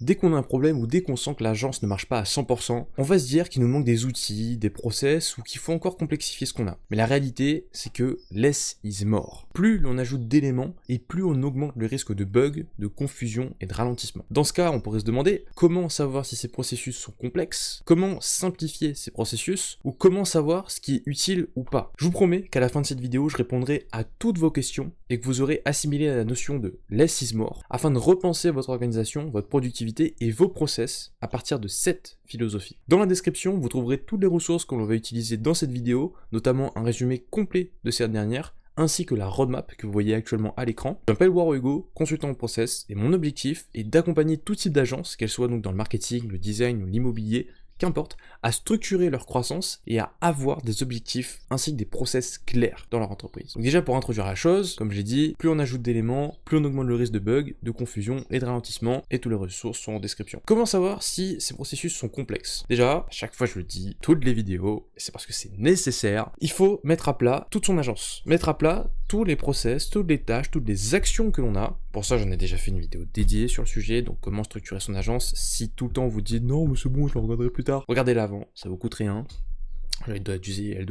Dès qu'on a un problème ou dès qu'on sent que l'agence ne marche pas à 100%, on va se dire qu'il nous manque des outils, des process ou qu'il faut encore complexifier ce qu'on a. Mais la réalité, c'est que less is more. Plus l'on ajoute d'éléments et plus on augmente le risque de bugs, de confusion et de ralentissement. Dans ce cas, on pourrait se demander comment savoir si ces processus sont complexes, comment simplifier ces processus ou comment savoir ce qui est utile ou pas. Je vous promets qu'à la fin de cette vidéo, je répondrai à toutes vos questions et que vous aurez assimilé la notion de less is more afin de repenser votre organisation, votre productivité et vos process à partir de cette philosophie. Dans la description, vous trouverez toutes les ressources que l'on va utiliser dans cette vidéo, notamment un résumé complet de cette dernière, ainsi que la roadmap que vous voyez actuellement à l'écran. Je m'appelle Waro Hugo, consultant en process, et mon objectif est d'accompagner tout type d'agence, qu'elles soient donc dans le marketing, le design ou l'immobilier, qu'importe, à structurer leur croissance et à avoir des objectifs ainsi que des process clairs dans leur entreprise. Donc déjà pour introduire la chose, comme j'ai dit, plus on ajoute d'éléments, plus on augmente le risque de bugs, de confusion et de ralentissement, et toutes les ressources sont en description. Comment savoir si ces processus sont complexes? Déjà, à chaque fois je le dis, toutes les vidéos, et c'est parce que c'est nécessaire, il faut mettre à plat toute son agence. Mettre à plat tous les process, toutes les tâches, toutes les actions que l'on a. Pour ça, j'en ai déjà fait une vidéo dédiée sur le sujet, donc comment structurer son agence. Si tout le temps vous dites non mais c'est bon, je le regarderai plus tard, regardez-la avant, ça vous coûte rien. Elle doit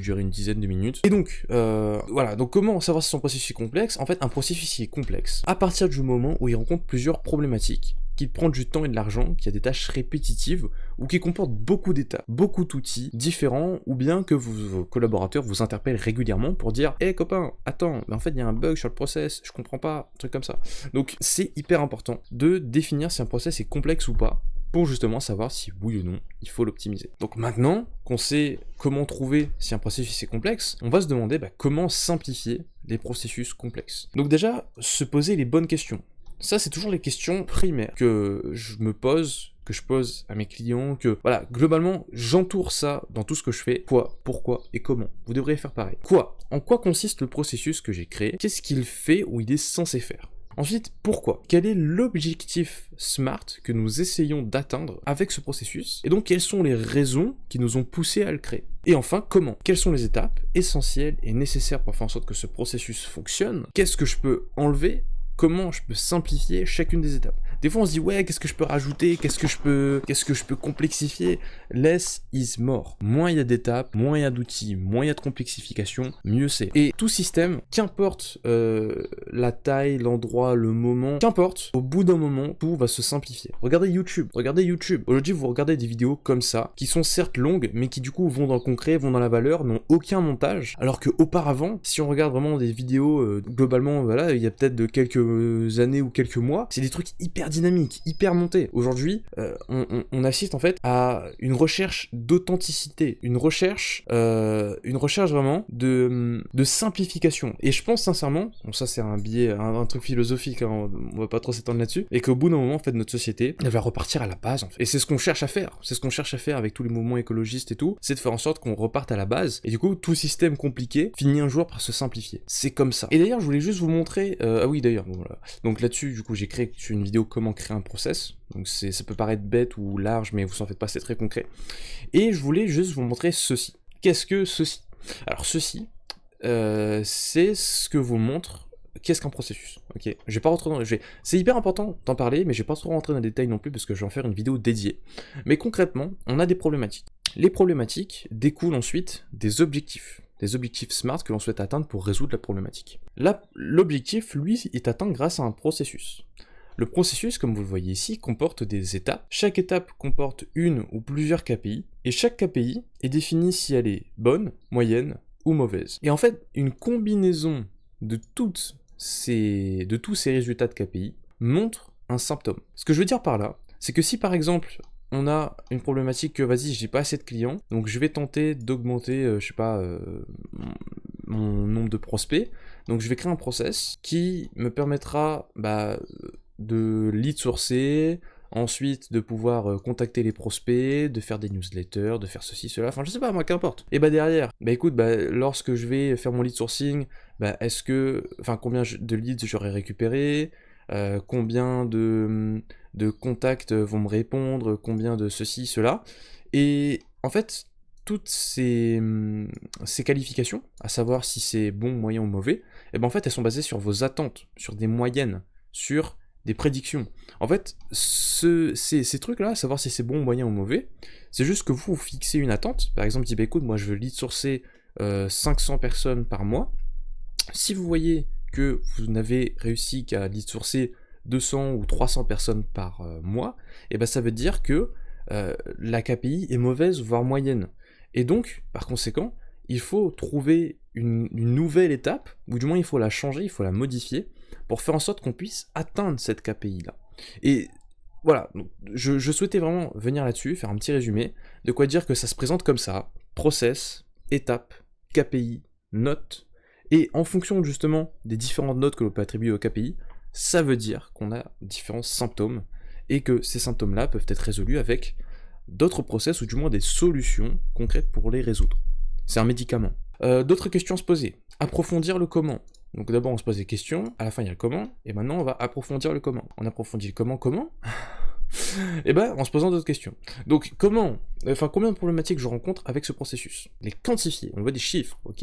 durer une dizaine de minutes. Et donc, voilà, donc comment savoir si son processus est complexe? En fait, un processus est complexe à partir du moment où il rencontre plusieurs problématiques, qu'il prend du temps et de l'argent, qu'il y a des tâches répétitives, ou qui comportent beaucoup d'étapes, beaucoup d'outils différents, ou bien que vos collaborateurs vous interpellent régulièrement pour dire « Hé copain, attends, mais en fait il y a un bug sur le process, je comprends pas, un truc comme ça. » Donc c'est hyper important de définir si un process est complexe ou pas, pour justement savoir si oui ou non il faut l'optimiser. Donc maintenant qu'on sait comment trouver si un processus est complexe, on va se demander comment simplifier les processus complexes. Donc déjà, se poser les bonnes questions. Ça, c'est toujours les questions primaires que je me pose, que je pose à mes clients, que, voilà, globalement, j'entoure ça dans tout ce que je fais. Quoi, pourquoi et comment. Vous devriez faire pareil. Quoi? En quoi consiste le processus que j'ai créé? Qu'est-ce qu'il fait ou il est censé faire? Ensuite, pourquoi? Quel est l'objectif SMART que nous essayons d'atteindre avec ce processus? Et donc, quelles sont les raisons qui nous ont poussé à le créer? Et enfin, comment? Quelles sont les étapes essentielles et nécessaires pour faire en sorte que ce processus fonctionne? Qu'est-ce que je peux enlever? Comment je peux simplifier chacune des étapes? Des fois on se dit ouais, qu'est-ce que je peux rajouter, qu'est-ce que je peux complexifier? Less is more. Moins il y a d'étapes, moins il y a d'outils, moins il y a de complexification, mieux c'est. Et tout système, qu'importe la taille, l'endroit, le moment, qu'importe, au bout d'un moment, tout va se simplifier. Regardez YouTube. Aujourd'hui vous regardez des vidéos comme ça, qui sont certes longues, mais qui du coup vont dans le concret, vont dans la valeur, n'ont aucun montage, alors que auparavant, si on regarde vraiment des vidéos, globalement, voilà, il y a peut-être de quelques années ou quelques mois, c'est des trucs hyper dynamiques, hyper montés. Aujourd'hui, on assiste en fait à une recherche d'authenticité, une recherche vraiment de simplification. Et je pense sincèrement, bon ça c'est un biais, un truc philosophique, hein, on va pas trop s'étendre là-dessus, et qu'au bout d'un moment en fait notre société, elle va repartir à la base en fait. Et c'est ce qu'on cherche à faire, avec tous les mouvements écologistes et tout, c'est de faire en sorte qu'on reparte à la base, et du coup tout système compliqué finit un jour par se simplifier. C'est comme ça. Et d'ailleurs je voulais juste vous montrer, ah oui d'ailleurs, bon, voilà. Donc là-dessus du coup j'ai créé une vidéo comment créer un process, donc ça peut paraître bête ou large mais vous en faites pas, c'est très concret. Et je voulais juste vous montrer ceci. Qu'est-ce que ceci? Alors ceci, c'est ce que vous montre qu'est-ce qu'un processus, ok? Je vais pas rentrer dans... C'est hyper important d'en parler, mais je vais pas trop rentrer dans les détails non plus, parce que je vais en faire une vidéo dédiée. Mais concrètement, on a des problématiques. Les problématiques découlent ensuite des objectifs SMART que l'on souhaite atteindre pour résoudre la problématique. Là, l'objectif, lui, est atteint grâce à un processus. Le processus, comme vous le voyez ici, comporte des étapes. Chaque étape comporte une ou plusieurs KPI, et chaque KPI est définie si elle est bonne, moyenne ou mauvaise. Et en fait, une combinaison de tous ces résultats de KPI montre un symptôme. Ce que je veux dire par là, c'est que si par exemple, on a une problématique que, vas-y, j'ai pas assez de clients, donc je vais tenter d'augmenter, mon nombre de prospects, donc je vais créer un process qui me permettra de lead sourcer, ensuite de pouvoir contacter les prospects, de faire des newsletters, de faire ceci, cela, enfin je sais pas moi, qu'importe. Et derrière, écoute, lorsque je vais faire mon lead sourcing, combien de leads j'aurai récupéré, combien de contacts vont me répondre, combien de ceci, cela, et en fait, toutes ces qualifications, à savoir si c'est bon, moyen ou mauvais, en fait elles sont basées sur vos attentes, sur des moyennes, sur des prédictions. En fait, ces trucs-là, savoir si c'est bon, moyen ou mauvais, c'est juste que vous fixez une attente. Par exemple, dites, bah, écoute, moi je veux lead sourcer 500 personnes par mois. Si vous voyez que vous n'avez réussi qu'à lead sourcer 200 ou 300 personnes par mois, et ben ça veut dire que la KPI est mauvaise, voire moyenne. Et donc, par conséquent, il faut trouver une nouvelle étape, ou du moins il faut la changer, il faut la modifier, pour faire en sorte qu'on puisse atteindre cette KPI-là. Et voilà, donc, je souhaitais vraiment venir là-dessus, faire un petit résumé, de quoi dire que ça se présente comme ça, process, étape, KPI, note, et en fonction justement des différentes notes que l'on peut attribuer au KPI, ça veut dire qu'on a différents symptômes, et que ces symptômes-là peuvent être résolus avec d'autres process, ou du moins des solutions concrètes pour les résoudre. C'est un médicament. D'autres questions à se poser. Approfondir le comment. Donc d'abord on se pose des questions, à la fin il y a le comment, et maintenant on va approfondir le comment. On approfondit le comment et ben en se posant d'autres questions. Donc combien de problématiques je rencontre avec ce processus? Les quantifier, on veut des chiffres, ok?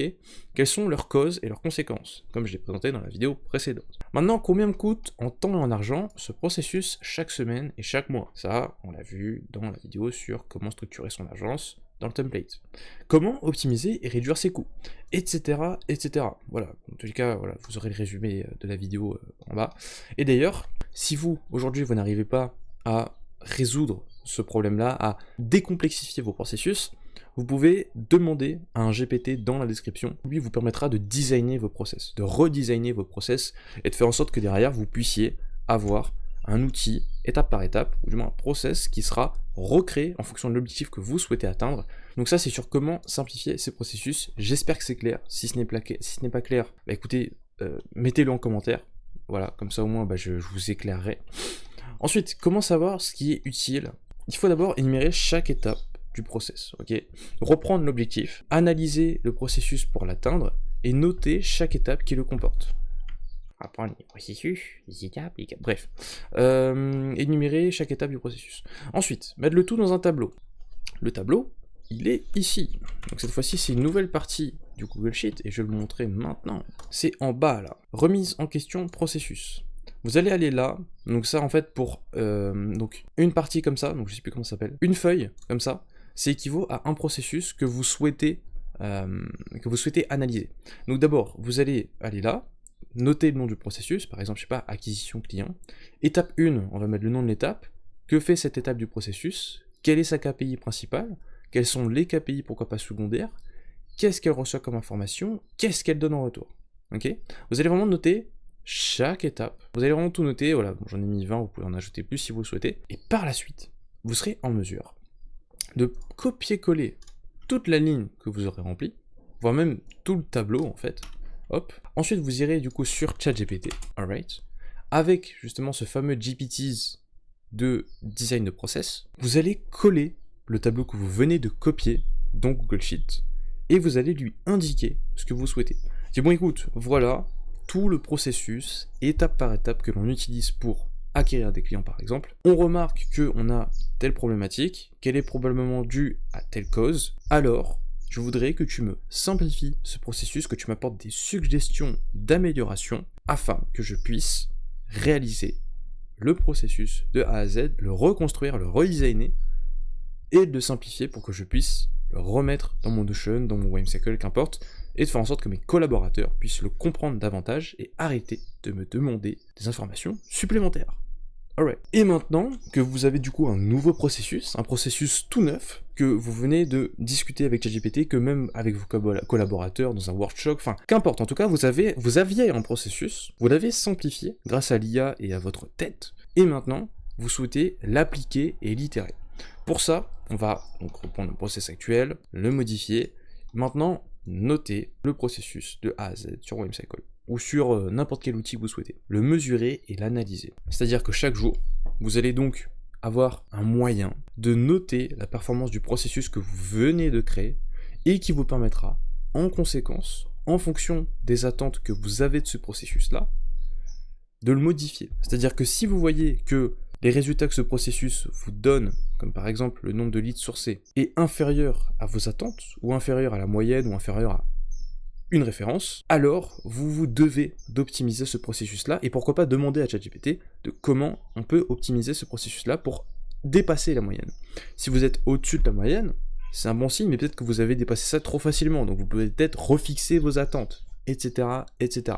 Quelles sont leurs causes et leurs conséquences, comme je l'ai présenté dans la vidéo précédente. Maintenant, combien me coûte en temps et en argent ce processus chaque semaine et chaque mois? Ça, on l'a vu dans la vidéo sur comment structurer son agence dans le template. Comment optimiser et réduire ses coûts, etc., etc. Voilà, en tous les cas, voilà, vous aurez le résumé de la vidéo en bas. Et d'ailleurs, si vous, aujourd'hui, vous n'arrivez pas à résoudre ce problème-là, à décomplexifier vos processus, vous pouvez demander à un GPT dans la description. Lui vous permettra de designer vos process, de redesigner vos process, et de faire en sorte que derrière, vous puissiez avoir un outil, étape par étape, ou du moins un process qui sera recréé en fonction de l'objectif que vous souhaitez atteindre. Donc ça, c'est sur comment simplifier ces processus. J'espère que c'est clair. Si ce n'est pas clair, bah écoutez, mettez-le en commentaire. Voilà, comme ça au moins, bah, je vous éclairerai. Ensuite, comment savoir ce qui est utile? Il faut d'abord énumérer chaque étape du process, ok? Reprendre l'objectif, analyser le processus pour l'atteindre, et noter chaque étape qui le comporte. Apprendre les processus, les étapes, bref. Énumérer chaque étape du processus. Ensuite, mettre le tout dans un tableau. Le tableau, il est ici. Donc cette fois-ci, c'est une nouvelle partie du Google Sheet, et je vais le montrer maintenant. C'est en bas, là. Remise en question processus. Vous allez aller là, donc ça en fait pour donc une partie comme ça, donc je sais plus comment ça s'appelle, une feuille comme ça, c'est équivaut à un processus que vous souhaitez analyser. Donc d'abord, vous allez aller là, noter le nom du processus, par exemple, je sais pas, acquisition client. Étape 1, on va mettre le nom de l'étape. Que fait cette étape du processus? Quelle est sa KPI principale? Quels sont les KPI, pourquoi pas secondaires? Qu'est-ce qu'elle reçoit comme information? Qu'est-ce qu'elle donne en retour? Ok? Vous allez vraiment noter chaque étape. Vous allez vraiment tout noter, voilà, bon, j'en ai mis 20, vous pouvez en ajouter plus si vous le souhaitez. Et par la suite, vous serez en mesure de copier-coller toute la ligne que vous aurez remplie, voire même tout le tableau en fait. Hop. Ensuite, vous irez du coup sur ChatGPT, alright, avec justement ce fameux GPTs de design de process. Vous allez coller le tableau que vous venez de copier dans Google Sheet, et vous allez lui indiquer ce que vous souhaitez. C'est bon, écoute, voilà tout le processus, étape par étape, que l'on utilise pour acquérir des clients par exemple. On remarque qu'on a telle problématique, qu'elle est probablement due à telle cause, alors je voudrais que tu me simplifies ce processus, que tu m'apportes des suggestions d'amélioration, afin que je puisse réaliser le processus de A à Z, le reconstruire, le redesigner, et le simplifier pour que je puisse le remettre dans mon Notion, dans mon Whimsical, qu'importe, et de faire en sorte que mes collaborateurs puissent le comprendre davantage et arrêter de me demander des informations supplémentaires. Alright. Et maintenant que vous avez du coup un nouveau processus, un processus tout neuf, que vous venez de discuter avec ChatGPT, que même avec vos collaborateurs dans un workshop, enfin qu'importe, en tout cas vous aviez un processus, vous l'avez simplifié grâce à l'IA et à votre tête, et maintenant vous souhaitez l'appliquer et l'itérer. Pour ça, on va donc reprendre le process actuel, le modifier, maintenant noter le processus de A à Z sur Whimsical, ou sur n'importe quel outil que vous souhaitez, le mesurer et l'analyser. C'est-à-dire que chaque jour, vous allez donc avoir un moyen de noter la performance du processus que vous venez de créer, et qui vous permettra, en conséquence, en fonction des attentes que vous avez de ce processus-là, de le modifier. C'est-à-dire que si vous voyez que les résultats que ce processus vous donne, comme par exemple le nombre de leads sourcés, est inférieur à vos attentes, ou inférieur à la moyenne, ou inférieur à une référence, alors vous devez d'optimiser ce processus-là, et pourquoi pas demander à ChatGPT de comment on peut optimiser ce processus-là pour dépasser la moyenne. Si vous êtes au-dessus de la moyenne, c'est un bon signe, mais peut-être que vous avez dépassé ça trop facilement, donc vous pouvez peut-être refixer vos attentes, etc., etc.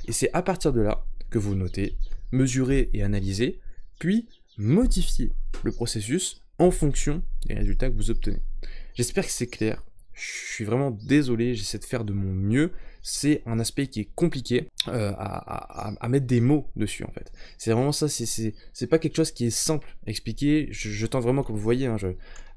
Et c'est à partir de là que vous notez, mesurez et analysez, puis modifiez le processus en fonction des résultats que vous obtenez. J'espère que c'est clair. Je suis vraiment désolé, j'essaie de faire de mon mieux. C'est un aspect qui est compliqué à mettre des mots dessus en fait. C'est vraiment ça, c'est pas quelque chose qui est simple à expliquer. Je tente vraiment, comme vous voyez, hein,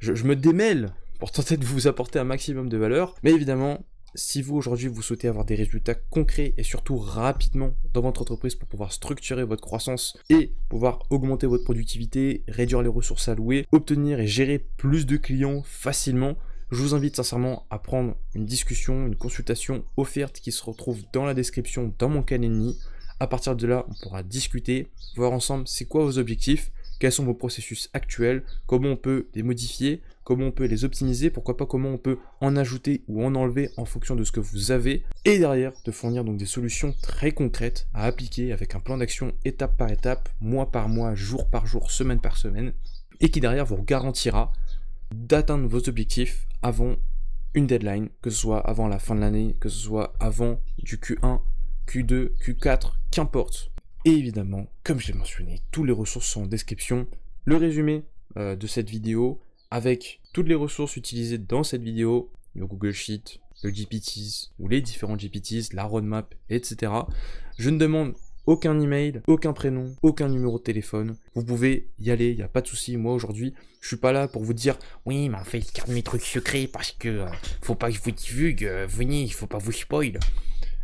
je me démêle pour tenter de vous apporter un maximum de valeur. Mais évidemment, si vous aujourd'hui vous souhaitez avoir des résultats concrets et surtout rapidement dans votre entreprise pour pouvoir structurer votre croissance et pouvoir augmenter votre productivité, réduire les ressources allouées, obtenir et gérer plus de clients facilement, je vous invite sincèrement à prendre une discussion, une consultation offerte qui se retrouve dans la description dans mon Calendly. À partir de là, on pourra discuter, voir ensemble c'est quoi vos objectifs, quels sont vos processus actuels, comment on peut les modifier, comment on peut les optimiser, pourquoi pas comment on peut en ajouter ou en enlever en fonction de ce que vous avez, et derrière de fournir donc des solutions très concrètes à appliquer avec un plan d'action étape par étape, mois par mois, jour par jour, semaine par semaine, et qui derrière vous garantira d'atteindre vos objectifs avant une deadline, que ce soit avant la fin de l'année, que ce soit avant du Q1, Q2, Q4, qu'importe. Et évidemment, comme je l'ai mentionné, toutes les ressources sont en description. Le résumé de cette vidéo, avec toutes les ressources utilisées dans cette vidéo, le Google Sheet, le GPTs, ou les différents GPTs, la roadmap, etc. Je ne demande aucun email, aucun prénom, aucun numéro de téléphone. Vous pouvez y aller, il n'y a pas de souci. Moi aujourd'hui, je suis pas là pour vous dire oui, mais en fait, je garde mes trucs secrets parce que faut pas que je vous divulgue, venez, il faut pas vous spoil.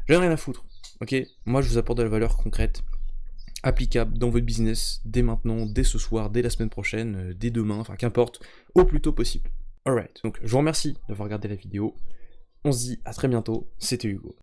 J'en ai rien à foutre, ok? Moi je vous apporte de la valeur concrète, applicable dans votre business, dès maintenant, dès ce soir, dès la semaine prochaine, dès demain, enfin qu'importe, au plus tôt possible. Alright, donc je vous remercie d'avoir regardé la vidéo. On se dit à très bientôt, c'était Hugo.